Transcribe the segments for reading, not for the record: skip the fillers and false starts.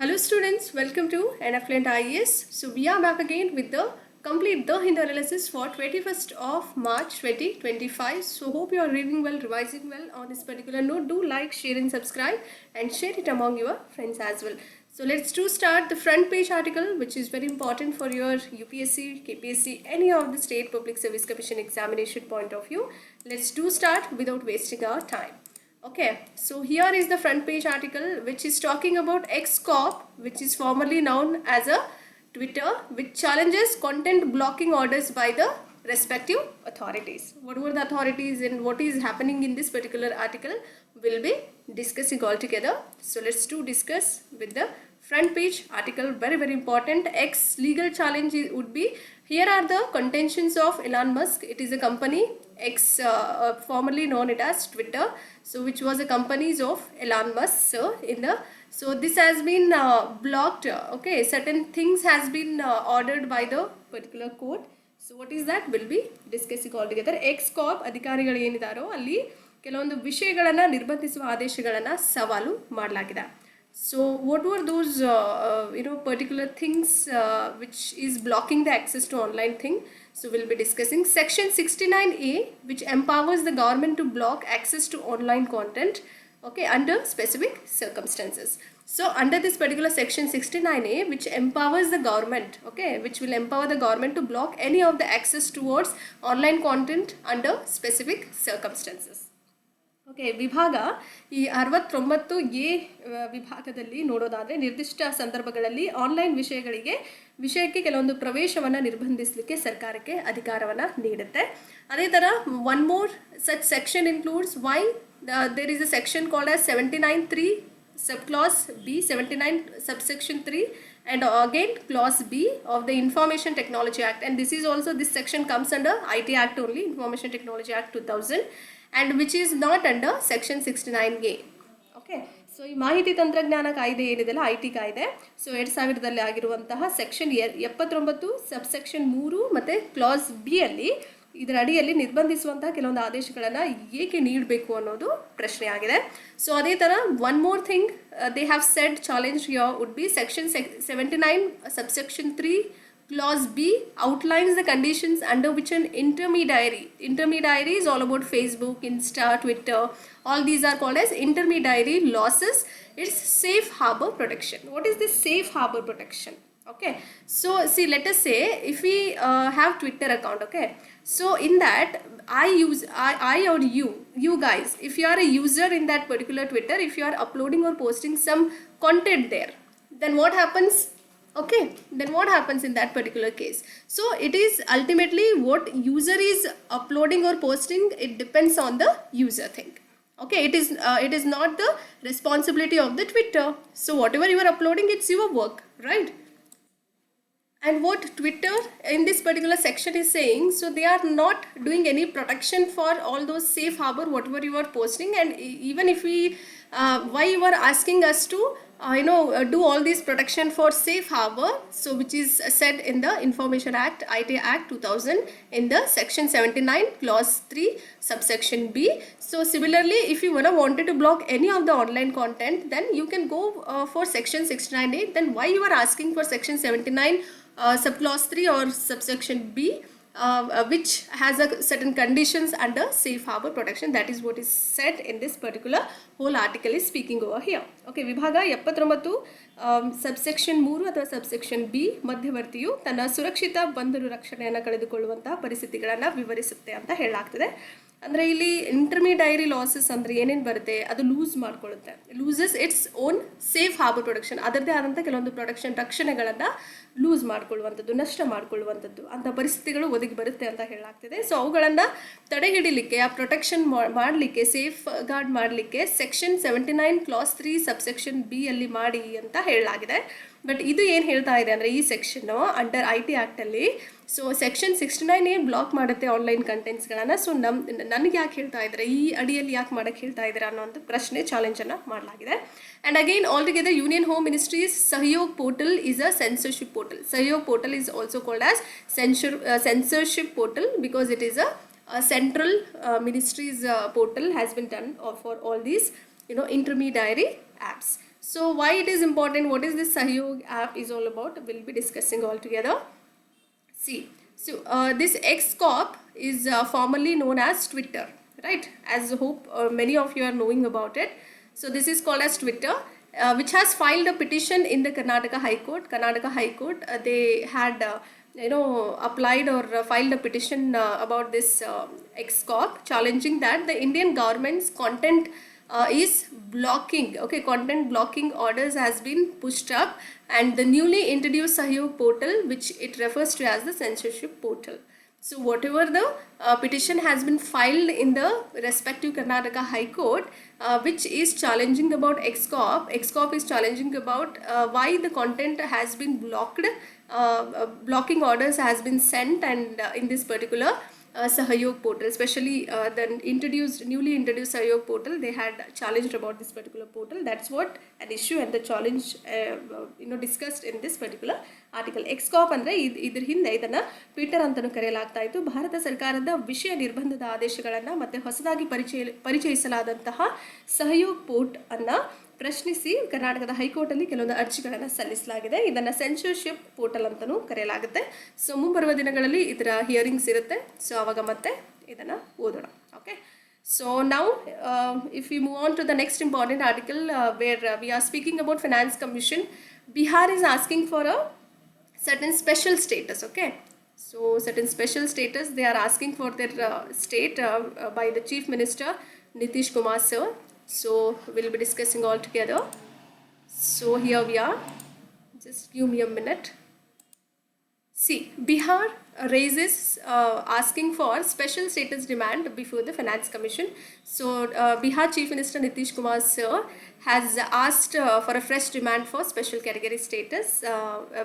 Hello students, welcome to NFLent IES. So we are back again with the complete the Hindu analysis for 21st of March 2025. So hope you are reading well, revising well on this particular note. Do like, share and subscribe and share it among your friends as well. So let's start the front page article, which is very important for your UPSC, KPSC, any of the state public service commission examination point of view. Let's start without wasting our time. Okay, so here is the front page article which is talking about X Corp, which is formerly known as a Twitter, which challenges content blocking orders by the respective authorities. What were the authorities and what is happening in this particular article will be discussing all together. So let's discuss with the front page article. Very important. X legal challenge would be, here are the contentions of Elon Musk. It is a company X, formerly known it as Twitter, so which was a companies of Elon Musk. So this has been blocked. Okay, certain things has been ordered by the particular court. So what is that will be discussing all together. X Corp ಅಧಿಕಾರಿಗಳು ಏನಿದಾರೋ ಅಲ್ಲಿ ಕೆಲವೊಂದು ವಿಷಯಗಳನ್ನು ನಿರ್ಬಂಧಿಸುವ ಆದೇಶಗಳನ್ನು ಸವಾಲು ಮಾಡಲಾಗಿದೆ. So what were those particular things which is blocking the access to online thing? So we'll be discussing section 69A, which empowers the government to block access to online content, okay, under specific circumstances. So under this particular section 69A, which empowers the government, okay, which will empower the government to block any of the access towards online content under specific circumstances. Okay, ವಿಭಾಗ ಈ 69A ವಿಭಾಗದಲ್ಲಿ ನೋಡೋದಾದರೆ ನಿರ್ದಿಷ್ಟ ಸಂದರ್ಭಗಳಲ್ಲಿ online ವಿಷಯಕ್ಕೆ ಕೆಲವೊಂದು ಪ್ರವೇಶವನ್ನು ನಿರ್ಬಂಧಿಸಲಿಕ್ಕೆ ಸರ್ಕಾರಕ್ಕೆ ಅಧಿಕಾರವನ್ನು ನೀಡುತ್ತೆ. ಅದೇ ಥರ one more such section includes why there is a section called as 79(3) sub clause B, 79 subsection 3, and again clause B of the Information Technology Act, and this section comes under IT Act only, Information Technology Act 2000, and which is not under section 69A. Okay, so ಈ ಮಾಹಿತಿ ತಂತ್ರಜ್ಞಾನ ಕಾಯ್ದೆ ಏನಿದೆಲ್ಲ IT ಕಾಯ್ದೆ, so 2000ರಲ್ಲಿ ಆಗಿರುವಂತಹ section 79 subsection 3 ಮತ್ತು class B ಅಲ್ಲಿ ಇದರ ಅಡಿಯಲ್ಲಿ ನಿರ್ಬಂಧಿಸುವಂತಹ ಕೆಲವೊಂದು ಆದೇಶಗಳನ್ನು ಏಕೆ ನೀಡಬೇಕು ಅನ್ನೋದು ಪ್ರಶ್ನೆ ಆಗಿದೆ. ಸೊ ಅದೇ ಥರ one more thing they have said challenge here would be section 79 subsection 3 clause B outlines the conditions under which an intermediary is all about Facebook, Insta, Twitter, all these are called as intermediary losses. It's safe harbor protection. What is this safe harbor protection? Okay, so see, let us say if we have Twitter account, okay, so in that I or you guys, if you are a user in that particular Twitter, if you are uploading or posting some content there, then what happens? Okay, then what happens in that particular case? So it is ultimately what user is uploading or posting, it depends on the user thing. Okay, it is not the responsibility of the Twitter. So whatever you are uploading, it's your work, right? And what Twitter in this particular section is saying, so they are not doing any protection for all those safe harbor whatever you are posting. And even if we why you are asking us to do all this protection for safe harbor, so which is said in the Information Act, IT Act 2000, in the section 79 clause 3 subsection B. So similarly, if you wanted to block any of the online content, then you can go for section 69A. Then why you are asking for section 79 subclause 3 or subsection B, which has a certain conditions under safe harbor protection? That is what is said in this particular whole article is speaking over here. Okay, ವಿಭಾಗ 79 subsection 3 ಅಥವಾ subsection B ಮಧ್ಯವರ್ತಿಯು ತನ್ನ ಸುರಕ್ಷಿತ ಬಂದರು ರಕ್ಷಣೆಯನ್ನು ಕಳೆದುಕೊಳ್ಳುವಂತಹ ಪರಿಸ್ಥಿತಿಗಳನ್ನು ವಿವರಿಸುತ್ತೆ ಅಂತ ಹೇಳಲಾಗ್ತದೆ. ಅಂದರೆ ಇಲ್ಲಿ ಇಂಟರ್ಮಿಡೈರಿ ಲಾಸಸ್ ಅಂದರೆ ಏನೇನು ಬರುತ್ತೆ, ಅದು loses its own safe harbour protection, ಅದರದೇ ಆದಂಥ ಕೆಲವೊಂದು ರಕ್ಷಣೆಗಳನ್ನು ಲೂಸ್ ಮಾಡ್ಕೊಳ್ಳುವಂಥದ್ದು, ನಷ್ಟ ಮಾಡ್ಕೊಳ್ಳುವಂಥದ್ದು ಅಂಥ ಪರಿಸ್ಥಿತಿಗಳು ಒದಗಿ ಬರುತ್ತೆ ಅಂತ ಹೇಳಲಾಗ್ತಿದೆ. ಸೊ ಅವುಗಳನ್ನು ತಡೆ ಹಿಡಿಲಿಕ್ಕೆ, ಆ ಪ್ರೊಟೆಕ್ಷನ್ ಮಾಡಲಿಕ್ಕೆ, ಸೇಫ್ ಗಾರ್ಡ್ ಮಾಡಲಿಕ್ಕೆ ಸೆಕ್ಷನ್ 79 ಕ್ಲಾಸ್ 3 ಸಬ್ಸೆಕ್ಷನ್ B ಅಲ್ಲಿ ಮಾಡಿ ಅಂತ ಹೇಳಲಾಗಿದೆ. ಬಟ್ ಇದು ಏನು ಹೇಳ್ತಾ ಇದೆ ಅಂದರೆ ಈ ಸೆಕ್ಷನ್ನು ಅಂಡರ್ IT ಆ್ಯಕ್ಟಲ್ಲಿ, ಸೊ ಸೆಕ್ಷನ್ 69A ಬ್ಲಾಕ್ ಮಾಡುತ್ತೆ ಆನ್ಲೈನ್ ಕಂಟೆಂಟ್ಸ್ಗಳನ್ನು. ಸೊ ನನಗೆ ಯಾಕೆ ಹೇಳ್ತಾ ಇದ್ದಾರೆ, ಈ ಅಡಿಯಲ್ಲಿ ಯಾಕೆ ಮಾಡೋಕ್ಕೆ ಹೇಳ್ತಾ ಇದ್ದಾರೆ ಅನ್ನೋಂಥ ಪ್ರಶ್ನೆ, ಚಾಲೆಂಜನ್ನು ಮಾಡಲಾಗಿದೆ. And again altogether union home ministry's Sahyog portal is a censorship portal. Sahyog portal is also called as censorship portal because it is a central ministry's portal has been done for all these intermediary apps. So why it is important, what is this Sahyog app is all about, we'll be discussing all together. See, so this XCOP is formerly known as Twitter, right? As I hope many of you are knowing about it. So this is called as Twitter, which has filed a petition in the Karnataka High Court. Karnataka High Court, they had applied or filed a petition about this XCOP, challenging that the Indian government's content is blocking, okay, content blocking orders has been pushed up, and the newly introduced Sahyog portal, which it refers to as the censorship portal. So whatever the petition has been filed in the respective Karnataka High Court, which is challenging about XCOP. XCOP is challenging about why the content has been blocked, blocking orders has been sent, and in this particular Sahyog portal, especially the newly introduced Sahyog portal, they had challenged about this particular portal. That's what an issue and the challenge discussed in this particular article. XCOP ಅಂದ್ರೆ ಇದರ ಹಿಂದೆ ಇದನ್ನ Twitter ಅಂತಾನೂ ಕರೆಯಲಾಗ್ತಾ ಇತ್ತು. ಭಾರತ ಸರ್ಕಾರದ ವಿಷಯ ನಿರ್ಬಂಧದ ಆದೇಶಗಳನ್ನು ಮತ್ತೆ ಹೊಸದಾಗಿ ಪರಿಚಯಿಸಲಾದಂತಹ ಸಹಯೋಗ್ ಪೋರ್ಟ್ ಅನ್ನ ಪ್ರಶ್ನಿಸಿ ಕರ್ನಾಟಕದ ಹೈಕೋರ್ಟಲ್ಲಿ ಕೆಲವೊಂದು ಅರ್ಜಿಗಳನ್ನು ಸಲ್ಲಿಸಲಾಗಿದೆ. ಇದನ್ನು ಸೆನ್ಸರ್ಶಿಪ್ ಪೋರ್ಟಲ್ ಅಂತಲೂ ಕರೆಯಲಾಗುತ್ತೆ. ಸೊ ಮುಂಬರುವ ದಿನಗಳಲ್ಲಿ ಇದರ ಹಿಯರಿಂಗ್ಸ್ ಇರುತ್ತೆ. ಸೊ ಆವಾಗ ಮತ್ತೆ ಇದನ್ನು ಓದೋಣ. Okay, so now if we move on to the next important article where we are speaking about Finance Commission, Bihar is asking for a certain special status. Okay, so certain special status they are asking for their state by the Chief Minister Nitish Kumar sir. So we'll be discussing all together. So here we are, just give me a minute. See, Bihar raises asking for special status demand before the Finance Commission. So Bihar Chief Minister Nitish Kumar sir has asked for a fresh demand for special category status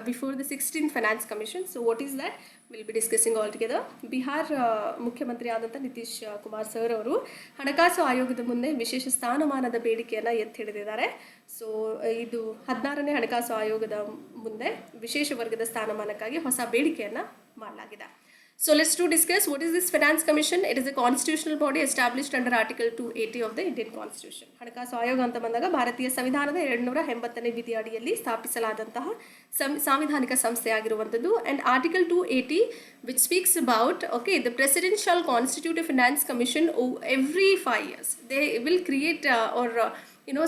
before the 16th Finance Commission. So what is that? We'll be discussing all together. Bihar ಮುಖ್ಯಮಂತ್ರಿ ಆದಂಥ Nitish Kumar sir ಅವರು ಹಣಕಾಸು ಆಯೋಗದ ಮುಂದೆ ವಿಶೇಷ ಸ್ಥಾನಮಾನದ ಬೇಡಿಕೆಯನ್ನು ಎತ್ತಿ ಹಿಡಿದಿದ್ದಾರೆ. ಸೊ ಇದು 16ನೇ ಹಣಕಾಸು ಆಯೋಗದ ಮುಂದೆ ವಿಶೇಷ ವರ್ಗದ ಸ್ಥಾನಮಾನಕ್ಕಾಗಿ ಹೊಸ ಬೇಡಿಕೆಯನ್ನು ಮಾಡಲಾಗಿದೆ. So let's discuss what is this Finance Commission. It is a constitutional body established under Article 280 of the Indian Constitution. ಹಣಕಾಸು ಆಯೋಗ ಅಂತ ಬಂದಾಗ ಭಾರತೀಯ ಸಂವಿಧಾನದ 280ನೇ ವಿಧಿ ಅಡಿಯಲ್ಲಿ ಸ್ಥಾಪಿಸಲಾದಂತಹ ಸಾಂವಿಧಾನಿಕ ಸಂಸ್ಥೆ ಆಗಿರುವಂಥದ್ದು. And Article 280 which speaks about, okay, the President shall constitute a Finance Commission every 5 years. They will create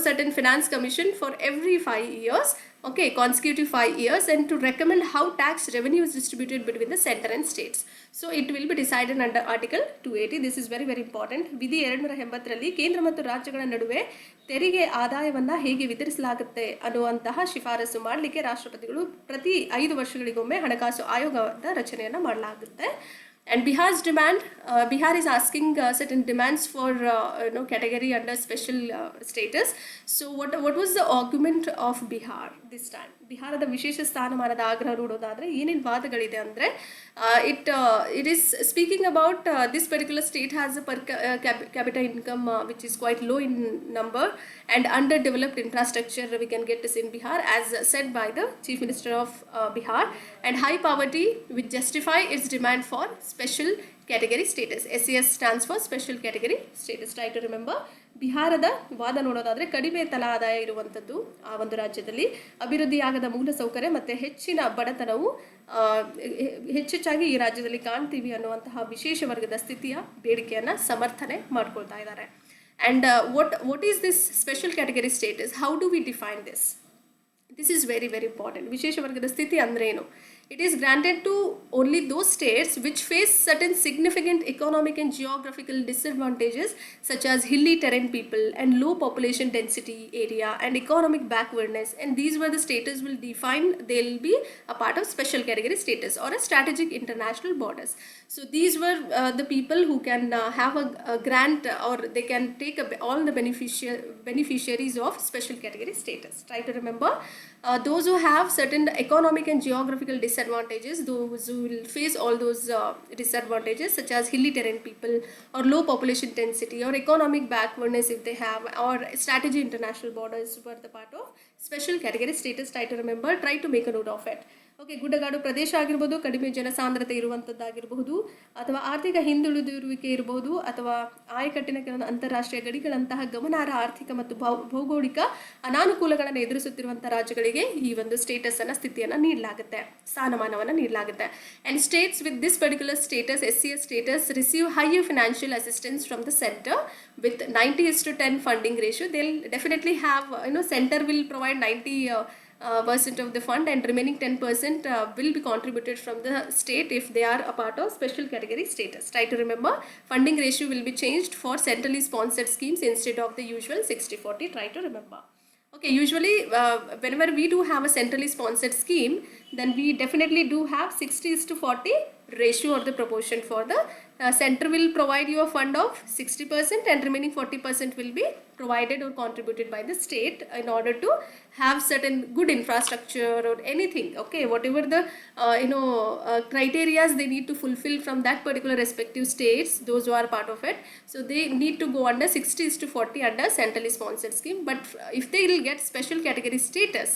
certain Finance Commission for every 5 years. Okay, consecutive 5 years, and to recommend how tax revenue is distributed between the center and states. So it will be decided under Article 280. This is very very important. ವಿಧಿ 280ರಲ್ಲಿ ಕೇಂದ್ರ ಮತ್ತು ರಾಜ್ಯಗಳ ನಡುವೆ ತೆರಿಗೆ ಆದಾಯವನ್ನು ಹೇಗೆ ವಿತರಿಸಲಾಗುತ್ತೆ ಅನ್ನುವಂತಹ ಶಿಫಾರಸು ಮಾಡಲಿಕ್ಕೆ ರಾಷ್ಟ್ರಪತಿಗಳು ಪ್ರತಿ 5 ವರ್ಷಗಳಿಗೊಮ್ಮೆ ಹಣಕಾಸು ಆಯೋಗದ ರಚನೆಯನ್ನು ಮಾಡಲಾಗುತ್ತೆ. And Bihar's demand, Bihar is asking certain demands for category under special status. So what was the argument of Bihar this time? ಬಿಹಾರದ ವಿಶೇಷ ಸ್ಥಾನಮಾನದ ಆಗ್ರಹ ನೋಡೋದಾದರೆ ಏನೇನು ವಾದಗಳಿದೆ ಅಂದರೆ, it is speaking about this particular state has a per capita income which is quite low in number and underdeveloped infrastructure we can get this in Bihar, as said by the Chief Minister of Bihar, and high poverty which justify its demand for special category status. SCS stands for special category status. Try to remember. ಬಿಹಾರದ ವಾದ ನೋಡೋದಾದರೆ ಕಡಿಮೆ ತಲಾ ಆದಾಯ ಇರುವಂಥದ್ದು ಆ ಒಂದು ರಾಜ್ಯದಲ್ಲಿ, ಅಭಿವೃದ್ಧಿಯಾಗದ ಮೂಲಸೌಕರ್ಯ ಮತ್ತು ಹೆಚ್ಚಿನ ಬಡತನವು ಹೆಚ್ಚೆಚ್ಚಾಗಿ ಈ ರಾಜ್ಯದಲ್ಲಿ ಕಾಣ್ತೀವಿ ಅನ್ನುವಂತಹ ವಿಶೇಷ ವರ್ಗದ ಸ್ಥಿತಿಯ ಬೇಡಿಕೆಯನ್ನು ಸಮರ್ಥನೆ ಮಾಡ್ಕೊಳ್ತಾ ಇದ್ದಾರೆ. And what is this special category status? How do we define this? This is very very important. ವಿಶೇಷ ವರ್ಗದ ಸ್ಥಿತಿ ಅಂದ್ರೆ ಏನು? It is granted to only those states which face certain significant economic and geographical disadvantages such as hilly terrain people and low population density area and economic backwardness, and these were the status will define they'll be a part of special category status or a strategic international borders. So these were the people who can have a grant or they can take all the beneficiaries of special category status. Try to remember those who have certain economic and geographical disadvantages, those who will face all those disadvantages such as hilly terrain people or low population density or economic backwardness if they have, or strategy international borders were the part of special category status. Try to remember, try to make a note of it. Okay, ಗುಡ್ಡಗಾಡು ಪ್ರದೇಶ ಆಗಿರ್ಬೋದು, ಕಡಿಮೆ ಜನಸಾಂದ್ರತೆ ಇರುವಂಥದ್ದಾಗಿರಬಹುದು, ಅಥವಾ ಆರ್ಥಿಕ ಹಿಂದುಳಿದಿರುವಿಕೆ ಇರಬಹುದು, ಅಥವಾ ಆಯಕಟ್ಟಿನ ಕೆಲವೊಂದು ಅಂತಾರಾಷ್ಟ್ರೀಯ ಗಡಿಗಳಂತಹ ಗಮನಾರ್ಹ ಆರ್ಥಿಕ ಮತ್ತು ಭೌಗೋಳಿಕ ಅನಾನುಕೂಲಗಳನ್ನು ಎದುರಿಸುತ್ತಿರುವಂಥ ರಾಜ್ಯಗಳಿಗೆ ಈ ಒಂದು ಸ್ಟೇಟಸನ್ನು, ಸ್ಥಿತಿಯನ್ನು ನೀಡಲಾಗುತ್ತೆ, ಸ್ಥಾನಮಾನವನ್ನು ನೀಡಲಾಗುತ್ತೆ. And states with this particular status, SCS status, receive higher financial assistance from the centre with 90:10 funding ratio. They'll definitely have, center will provide 90% of the fund, and remaining 10% will be contributed from the state if they are a part of special category status. Try to remember, funding ratio will be changed for centrally sponsored schemes instead of the usual 60-40. Try to remember. Okay, usually whenever we do have a centrally sponsored scheme, then we definitely do have 60:40 ratio or the proportion for the center will provide you a fund of 60% and remaining 40% will be provided or contributed by the state in order to have certain good infrastructure or anything. Okay, whatever the criteria they need to fulfill from that particular respective states, those who are part of it, so they need to go under 60:40 under centrally sponsored scheme. But if they will get special category status,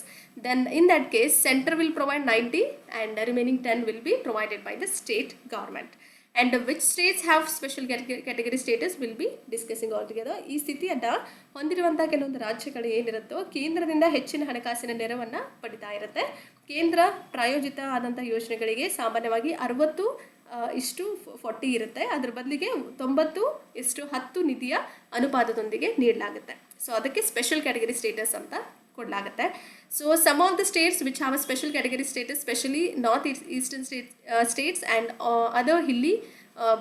then in that case center will provide 90 and the remaining 10 will be provided by the state government. And which states have special category status will be discussing all together. ಈ ಸ್ಥಿತಿಯನ್ನು ಹೊಂದಿರುವಂಥ ಕೆಲವೊಂದು ರಾಜ್ಯಗಳು ಏನಿರುತ್ತೋ ಕೇಂದ್ರದಿಂದ ಹೆಚ್ಚಿನ ಹಣಕಾಸಿನ ನೆರವನ್ನು ಪಡಿತಾ ಇರುತ್ತೆ. ಕೇಂದ್ರ ಪ್ರಾಯೋಜಿತ ಆದಂಥ ಯೋಜನೆಗಳಿಗೆ ಸಾಮಾನ್ಯವಾಗಿ 60:40 ಇರುತ್ತೆ, ಅದ್ರ ಬದಲಿಗೆ 90:10 ನಿಧಿಯ ಅನುಪಾತದೊಂದಿಗೆ ನೀಡಲಾಗುತ್ತೆ. ಸೊ ಅದಕ್ಕೆ ಸ್ಪೆಷಲ್ ಕ್ಯಾಟಗರಿ ಸ್ಟೇಟಸ್ ಅಂತ ಕೊಡಲಾಗುತ್ತೆ. So some of the states which have a special category status, specially north eastern states and other hilly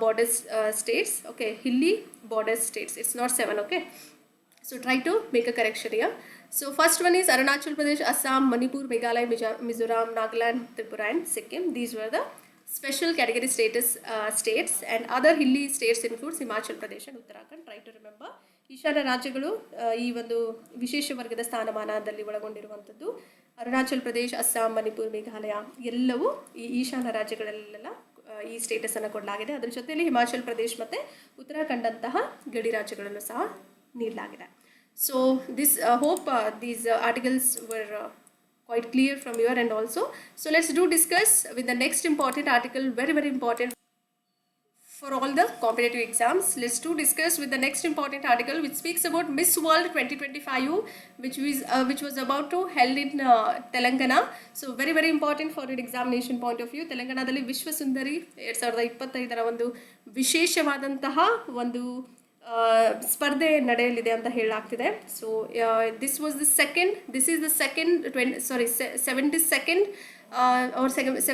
borders states. Okay, hilly borders states, it's not 7. Okay, so try to make a correction here. So first one is Arunachal Pradesh, Assam, Manipur, Meghalaya, Mizoram, Nagaland, Tripura and Sikkim. These were the special category status states, and other hilly states includes Himachal Pradesh and Uttarakhand. Try to remember. ಈಶಾನ್ಯ ರಾಜ್ಯಗಳು ಈ ಒಂದು ವಿಶೇಷ ವರ್ಗದ ಸ್ಥಾನಮಾನದಲ್ಲಿ ಒಳಗೊಂಡಿರುವಂಥದ್ದು. ಅರುಣಾಚಲ್ ಪ್ರದೇಶ್, ಅಸ್ಸಾಂ, ಮಣಿಪುರ್, ಮೇಘಾಲಯ ಎಲ್ಲವೂ ಈ ಈಶಾನ್ಯ ರಾಜ್ಯಗಳಲ್ಲೆಲ್ಲ ಈ ಸ್ಟೇಟಸನ್ನು ಕೊಡಲಾಗಿದೆ. ಅದರ ಜೊತೆಯಲ್ಲಿ ಹಿಮಾಚಲ್ ಪ್ರದೇಶ್ ಮತ್ತು ಉತ್ತರಾಖಂಡ್ ಅಂತಹ ಗಡಿ ರಾಜ್ಯಗಳಲ್ಲೂ ಸಹ ನೀಡಲಾಗಿದೆ. So this hope these articles var quite clear from your end also. So let's discuss with the next important article, very very important for all the competitive exams. Let's discuss with the next important article which speaks about Miss World 2025, which was about to held in Telangana. So very very important for your examination point of view. ತೆಲಂಗಾಣದಲ್ಲಿ ವಿಶ್ವ ಸುಂದರಿ 2025 ಒಂದು ವಿಶೇಷವಾದಂತಹ ಒಂದು ಸ್ಪರ್ಧೆ ನಡೆಯಲಿದೆ ಅಂತ ಹೇಳಲಾಗ್ತಿದೆ. So this is the second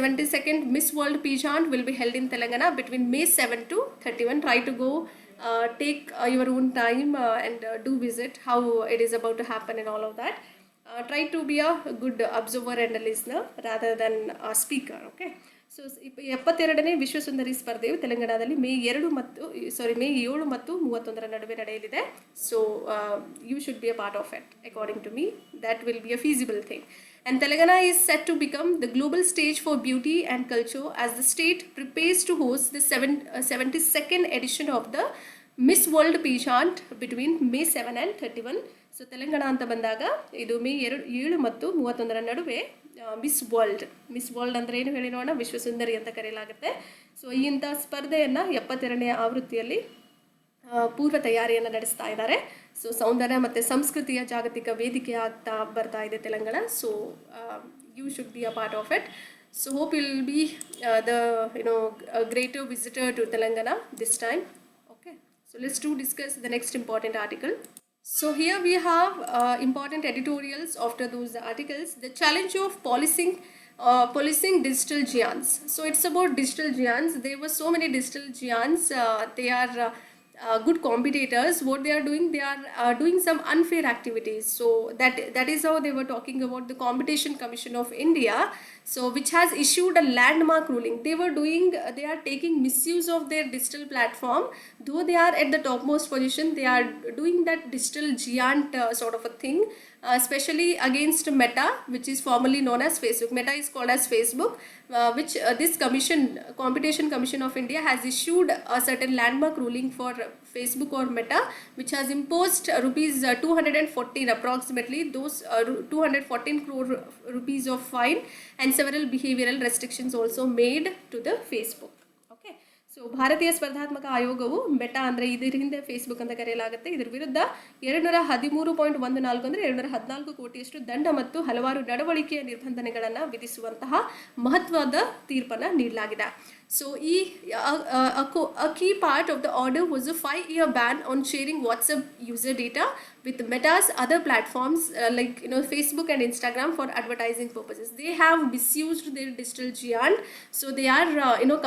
72nd Miss World Pageant will be held in Telangana between May 7 to 31. Try to go take your own time and do visit how it is about to happen and all of that. Try to be a good observer and a listener rather than a speaker. Okay, so 72ನೇ ವಿಶ್ವಸುಂದರಿ ಸ್ಪರ್ಧೆಯು ತೆಲಂಗಾಣದಲ್ಲಿ May 7 ಮತ್ತು 31 ನಡುವೆ ನಡೆಯಲಿದೆ. So you should be a part of it. According to me that will be a feasible thing. And Telangana is set to become the global stage for beauty and culture as the state prepares to host the 72nd edition of the Miss World Pageant between May 7 and 31. So Telangana ಅಂತ ಬಂದಾಗ ಇದು ಮೇ 7 ಮತ್ತು 31 ನಡುವೆ miss world ಅಂದರೆ ಏನು ಹೇಳಿ ನೋಡೋಣ, ವಿಶ್ವಸುಂದರಿ ಅಂತ ಕರೆಯಲಾಗುತ್ತೆ. ಸೊ ಇಂಥ ಸ್ಪರ್ಧೆಯನ್ನು 72ನೇ ಆವೃತ್ತಿಯಲ್ಲಿ ಪೂರ್ವ ತಯಾರಿಯನ್ನು ನಡೆಸ್ತಾ ಇದ್ದಾರೆ. ಸೊ ಸೌಂದರ್ಯ ಮತ್ತು ಸಂಸ್ಕೃತಿಯ ಜಾಗತಿಕ ವೇದಿಕೆ ಆಗ್ತಾ ಬರ್ತಾ ಇದೆ Telangana. So you should be a part of it. So hope will be the greater visitor to Telangana this time. Okay, so let's discuss the next important article. So here we have important editorials after those articles. The challenge of policing digital giants. So it's about digital giants. There were so many digital giants. They are good competitors. What they are doing some unfair activities. So that is how they were talking about the Competition Commission of India, so which has issued a landmark ruling. They are taking misuse of their digital platform. Though they are at the topmost position, they are doing that digital giant sort of a thing. especially against Meta, which is formerly known as Facebook. Meta is called as Facebook, which this Competition Commission of India has issued a certain landmark ruling for Facebook or Meta, which has imposed rupees 214 approximately, those 214 crore rupees of fine, and several behavioral restrictions also made to the Facebook. Okay. So ಭಾರತೀಯ ಸ್ಪರ್ಧಾತ್ಮಕ ಆಯೋಗವು meta ಅಂದರೆ ಇದರ ಹಿಂದೆ Facebook ಅಂತ ಕರೆಯಲಾಗುತ್ತೆ, ಇದರ ವಿರುದ್ಧ 213.14 ಅಂದರೆ 214 ಕೋಟಿಯಷ್ಟು ದಂಡ ಮತ್ತು ಹಲವಾರು ನಡವಳಿಕೆಯ ನಿರ್ಬಂಧನೆಗಳನ್ನು ವಿಧಿಸುವಂತಹ ಮಹತ್ವದ ತೀರ್ಪನ್ನು ನೀಡಲಾಗಿದೆ. So a key part of the order was a 5-year ban on sharing WhatsApp user data with Meta's other platforms like Facebook and Instagram for advertising purposes. They have misused their digital giant, so they are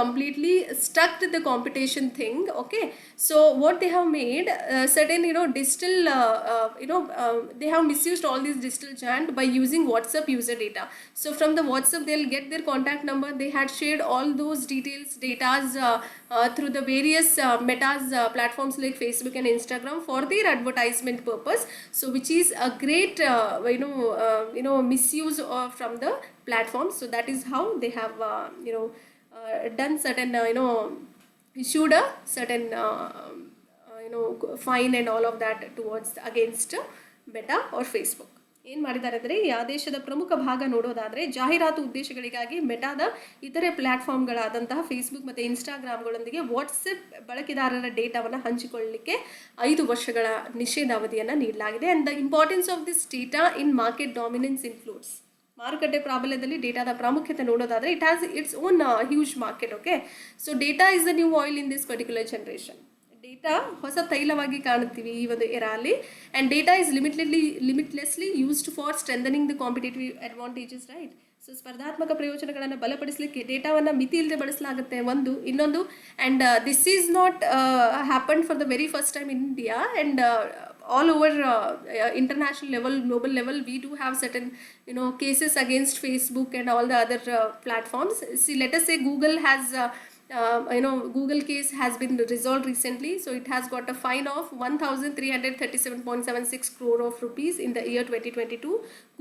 completely stuck to the competition thing. Okay, so what they have made certain digital they have misused all these digital giant by using WhatsApp user data. So from the WhatsApp they'll get their contact number. They had shared all those datas through the various Meta's platforms like Facebook and Instagram for their advertisement purpose. So which is a great misuse from the platform. So that is how they have done certain issued a certain fine and all of that towards against Meta or Facebook. ಏನು ಮಾಡಿದ್ದಾರೆ ಅಂದರೆ ಈ ಆದೇಶದ ಪ್ರಮುಖ ಭಾಗ ನೋಡೋದಾದರೆ, ಜಾಹೀರಾತು ಉದ್ದೇಶಗಳಿಗಾಗಿ ಮೆಟಾದ ಇತರೆ ಪ್ಲ್ಯಾಟ್ಫಾರ್ಮ್ಗಳಾದಂತಹ ಫೇಸ್ಬುಕ್ ಮತ್ತು ಇನ್ಸ್ಟಾಗ್ರಾಮ್ಗಳೊಂದಿಗೆ ವಾಟ್ಸಪ್ ಬಳಕೆದಾರರ ಡೇಟಾವನ್ನು ಹಂಚಿಕೊಳ್ಳಲಿಕ್ಕೆ 5 ವರ್ಷಗಳ ನಿಷೇಧಾವಧಿಯನ್ನು ನೀಡಲಾಗಿದೆ. And the importance of this data in market dominance includes, ಮಾರುಕಟ್ಟೆ ಪ್ರಾಬಲ್ಯದಲ್ಲಿ ಡೇಟಾದ ಪ್ರಾಮುಖ್ಯತೆ ನೋಡೋದಾದರೆ it has its own huge market. Okay, so data is the new oil in this particular generation. Data ಹೊಸ ತೈಲವಾಗಿ ಕಾಣುತ್ತೀವಿ ಈ ಒಂದು ಎರಾಲಿ. And data is limitlessly used for strengthening the competitive advantages, right? So ಸ್ಪರ್ಧಾತ್ಮಕ ಪ್ರಯೋಜನಗಳನ್ನು ಬಲಪಡಿಸಲಿಕ್ಕೆ ಡೇಟಾವನ್ನು ಮಿತಿ ಇಲ್ಲದೆ ಬಳಸಲಾಗುತ್ತೆ ಇನ್ನೊಂದು. And this is not happen for the very first time in India, and all over international level, global level, we do have certain cases against Facebook and all the other platforms. See, let us say Google has Google case has been resolved recently, so it has got a fine of 1337.76 crore of rupees in the year 2022.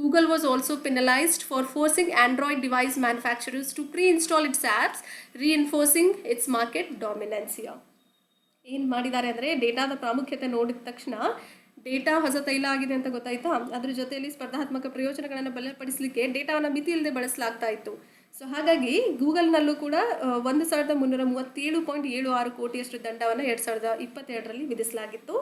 Google was also penalized for forcing Android device manufacturers to pre-install its apps, reinforcing its market dominance here. ಏನು ಮಾಡಿದ್ದಾರೆ ಅಂದರೆ ಡೇಟಾದ ಪ್ರಾಮುಖ್ಯತೆ ನೋಡಿದ ತಕ್ಷಣ data ಹೊಸ ತೈಲ ಆಗಿದೆ ಅಂತ ಗೊತ್ತಾಯ್ತಾ, ಅದ್ರ ಜೊತೆಯಲ್ಲಿ ಸ್ಪರ್ಧಾತ್ಮಕ ಪ್ರಯೋಜನಗಳನ್ನು ಬಲಪಡಿಸಲಿಕ್ಕೆ ಡೇಟಾವನ್ನು ಮಿತಿ ಇಲ್ಲದೆ ಬಳಸಲಾಗ್ತಾ ಇತ್ತು. ಸೊ ಹಾಗಾಗಿ ಗೂಗಲ್ನಲ್ಲೂ ಕೂಡ 1337.76 ಕೋಟಿಯಷ್ಟು ದಂಡವನ್ನು 2022ರಲ್ಲಿ ವಿಧಿಸಲಾಗಿತ್ತು.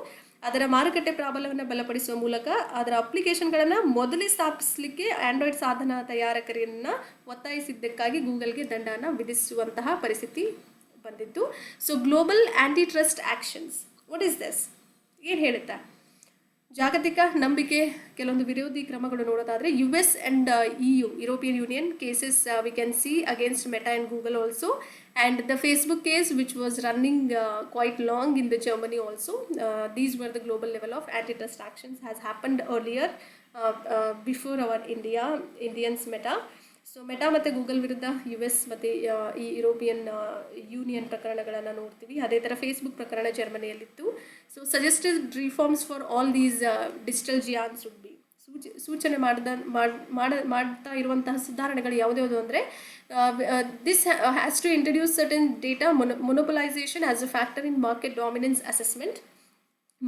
ಅದರ ಮಾರುಕಟ್ಟೆ ಪ್ರಾಬಲ್ಯವನ್ನು ಬಲಪಡಿಸುವ ಮೂಲಕ ಅದರ ಅಪ್ಲಿಕೇಶನ್ಗಳನ್ನು ಮೊದಲೇ ಸ್ಥಾಪಿಸಲಿಕ್ಕೆ ಆಂಡ್ರಾಯ್ಡ್ ಸಾಧನ ತಯಾರಕರನ್ನು ಒತ್ತಾಯಿಸಿದ್ದಕ್ಕಾಗಿ ಗೂಗಲ್ಗೆ ದಂಡವನ್ನು ವಿಧಿಸುವಂತಹ ಪರಿಸ್ಥಿತಿ ಬಂದಿತ್ತು. So global anti trust actions, what is this? ಏನು ಹೇಳುತ್ತಾ? ಜಾಗತಿಕ ನಂಬಿಕೆ ಕೆಲವೊಂದು ವಿರೋಧಿ ಕ್ರಮಗಳು ನೋಡೋದಾದರೆ US and EU, European Union cases we can see against Meta and Google also, and the Facebook case which was running quite long in the Germany also. These were the global level of antitrust actions has happened earlier before our Indians Meta. So meta ಮತ್ತು Google ವಿರುದ್ಧ US ಮತ್ತು ಈ European union ಪ್ರಕರಣಗಳನ್ನು ನೋಡ್ತೀವಿ. ಅದೇ ಥರ Facebook ಪ್ರಕರಣ ಜರ್ಮನಿಯಲ್ಲಿತ್ತು. So suggested reforms for all these digital giants would be, ಸೂಚನೆ ಮಾಡ್ತಾ ಇರುವಂತಹ ಸುಧಾರಣೆಗಳು ಯಾವುದ್ಯಾವುದು ಅಂದರೆ this has to introduce certain data monopolisation as a factor in market dominance assessment.